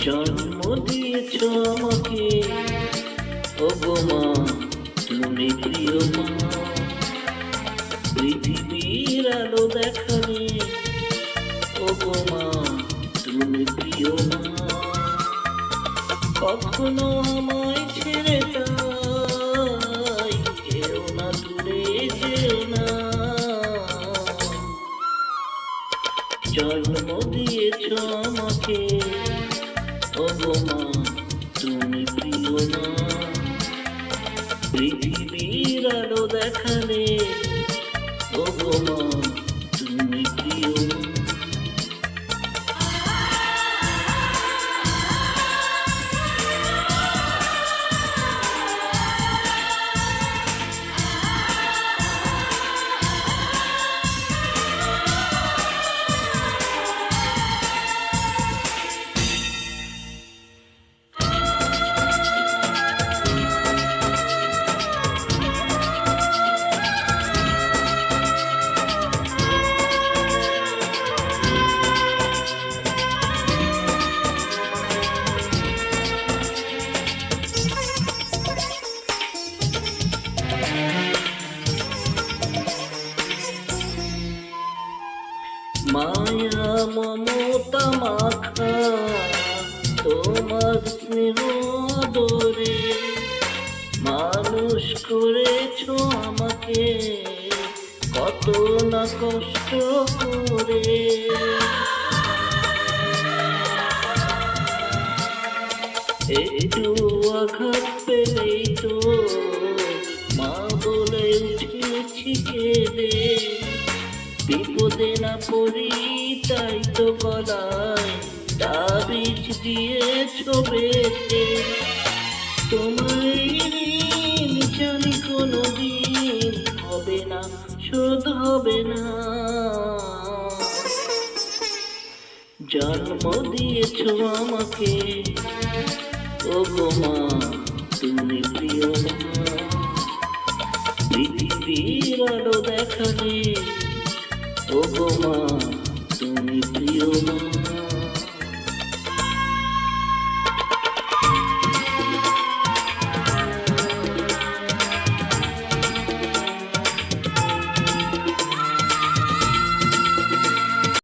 জন্ম দিয়েছ আমাকে, ওগো মা তুমি প্রিয় মা। পৃথিবীর আলো দেখালে, ওগো মা তুমি প্রিয় মা। কখনো আমায় ছেড়ে তাই যেও না, দূরে যেও না। জন্ম দিয়েছ আমাকে, ওগো মা তুমি প্রিয় মা। পৃথিবীর আলো দেখালে, ওগো মা তুমি প্রিয় মা। মায়া মমতা মাখা তোমার স্নেহ আদরে মানুষ করেছ আমাকে, কত না কষ্ট করে। একটু আঘাত পেলেই তো মা বলে উঠেছি কেঁদে। বিপদে না পড়ি তাই তো গলায় তাবিজ দিয়েছ বেঁধে। তোমার ঋণ জানি কোনোদিন হবে না, শোধ হবে না। জন্ম দিয়েছ আমাকে, ওগো মা